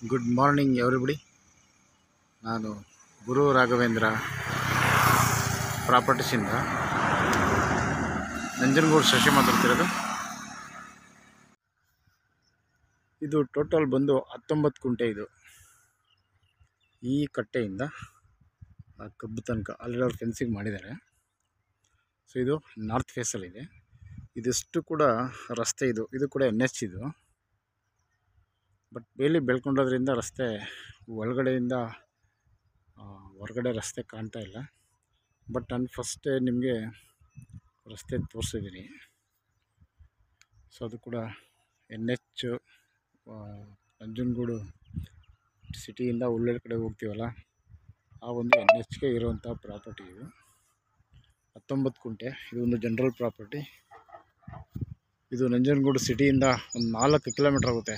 Good morning everybody. ನಾನು ಗುರು ರಾಘವೇಂದ್ರ ಪ್ರಾಪರ್ಟೀಸಿಂದ ನಂಜನಗೂಡು ಶಶಿ ಮಾತಾಡ್ತಿರೋದು. ಇದು ಟೋಟಲ್ ಬಂದು 19 ಕುಂಟೆ. ಇದು ಈ ಕಟ್ಟೆಯಿಂದ ಆ ಕಬ್ಬು ತನಕ ಆಲ್ರೆಡಿ ಅವ್ರು ಫೆನ್ಸಿಂಗ್ ಮಾಡಿದ್ದಾರೆ. ಸೊ ಇದು ನಾರ್ತ್ ಫೇಸಲ್ಲಿದೆ. ಇದಿಷ್ಟು ಕೂಡ ರಸ್ತೆ. ಇದು ಕೂಡ NH. ಇದು ಬಟ್ ಬೇಲಿ ಬೆಳ್ಕೊಂಡೋದ್ರಿಂದ ರಸ್ತೆ ಒಳಗಡೆಯಿಂದ ಹೊರಗಡೆ ರಸ್ತೆ ಕಾಣ್ತಾ ಇಲ್ಲ. ಬಟ್ ನಾನು ಫಸ್ಟೇ ನಿಮಗೆ ರಸ್ತೆ ತೋರಿಸಿದ್ದೀನಿ. ಸೊ ಅದು ಕೂಡ NH ನಂಜನಗೂಡು ಸಿಟಿಯಿಂದ ಉಳ್ಳಳ್ಳಿ ಕಡೆ ಹೋಗ್ತೀವಲ್ಲ, ಆ ಒಂದು NHಗೆ ಇರುವಂಥ ಪ್ರಾಪರ್ಟಿ ಇದು. 19 ಕುಂಟೆ. ಇದು ಒಂದು ಜನರಲ್ ಪ್ರಾಪರ್ಟಿ. ಇದು ನಂಜನಗೂಡು ಸಿಟಿಯಿಂದ ಒಂದು 4 ಕಿಲೋಮೀಟ್ರ್ ಆಗುತ್ತೆ.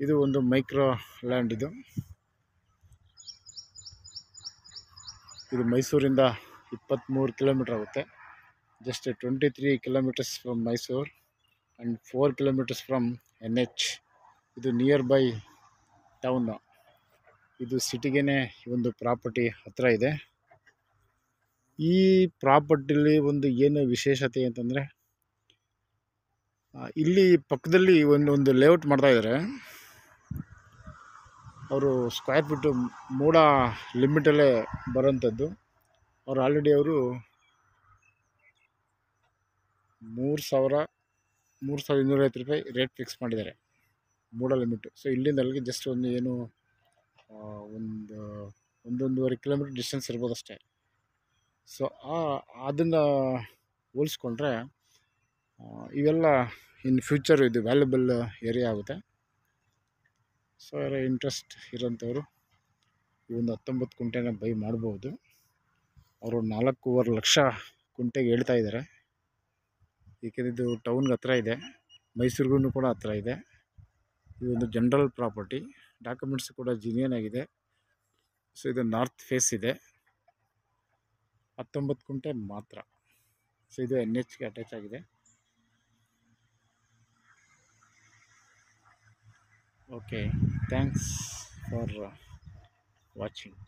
ಇದು ಒಂದು ಮೈಕ್ರೋ ಲ್ಯಾಂಡ್. ಇದು ಮೈಸೂರಿಂದ 23 ಕಿಲೋಮೀಟ್ರ್ ಆಗುತ್ತೆ. Just 23 kilometres from Mysuru and 4 kilometres from NH. ಇದು ನಿಯರ್ ಬೈ ಟೌನ್. ಇದು ಸಿಟಿಗೇ ಒಂದು ಪ್ರಾಪರ್ಟಿ ಹತ್ತಿರ ಇದೆ. ಈ ಪ್ರಾಪರ್ಟಿಲಿ ಒಂದು ಏನು ವಿಶೇಷತೆ ಅಂತಂದರೆ, ಇಲ್ಲಿ ಪಕ್ಕದಲ್ಲಿ ಒಂದು ಲೇಔಟ್ ಮಾಡ್ತಾಯಿದ್ದಾರೆ. ಅವರು ಸ್ಕ್ವೇರ್ ಫೀಟು ಮೂಡ ಲಿಮಿಟಲ್ಲೇ ಬರೋಂಥದ್ದು. ಅವರು ಆಲ್ರೆಡಿ ಅವರು 3,250 ರೂಪಾಯಿ ರೇಟ್ ಫಿಕ್ಸ್ ಮಾಡಿದ್ದಾರೆ, ಮೂಡ ಲಿಮಿಟು. ಸೊ ಇಲ್ಲಿಂದ ಅಲ್ಲಿಗೆ ಜಸ್ಟ್ ಒಂದೂವರೆ ಕಿಲೋಮೀಟ್ರ್ ಡಿಸ್ಟೆನ್ಸ್ ಇರ್ಬೋದು ಅಷ್ಟೇ. ಸೊ ಅದನ್ನು ಹೋಲಿಸ್ಕೊಂಡ್ರೆ ಇವೆಲ್ಲ ಇನ್ ಫ್ಯೂಚರ್ ಇದು ವ್ಯಾಲ್ಯುಬಲ್ ಏರಿಯಾ ಆಗುತ್ತೆ. ಸೊ ಇಂಟ್ರೆಸ್ಟ್ ಇರೋಂಥವ್ರು ಈ ಒಂದು 19 ಕುಂಟೆನ ಬೈ ಮಾಡ್ಬೋದು. ಅವರು 4.5 ಲಕ್ಷ ಕುಂಟೆಗೆ ಹೇಳ್ತಾ ಇದ್ದಾರೆ. ಏಕೆಂದರೆ ಇದು ಟೌನ್ಗೆ ಹತ್ರ ಇದೆ, ಮೈಸೂರಿಗೂ ಕೂಡ ಹತ್ರ ಇದೆ. ಇದೊಂದು ಜನರಲ್ ಪ್ರಾಪರ್ಟಿ. ಡಾಕ್ಯುಮೆಂಟ್ಸ್ ಕೂಡ ಜಿನಿಯನ್ ಆಗಿದೆ. ಸೊ ಇದು ನಾರ್ತ್ ಫೇಸ್ ಇದೆ. 19 ಕುಂಟೆ ಮಾತ್ರ. ಸೊ ಇದು NHಗೆ ಅಟ್ಯಾಚ್ ಆಗಿದೆ. Okay, thanks for watching.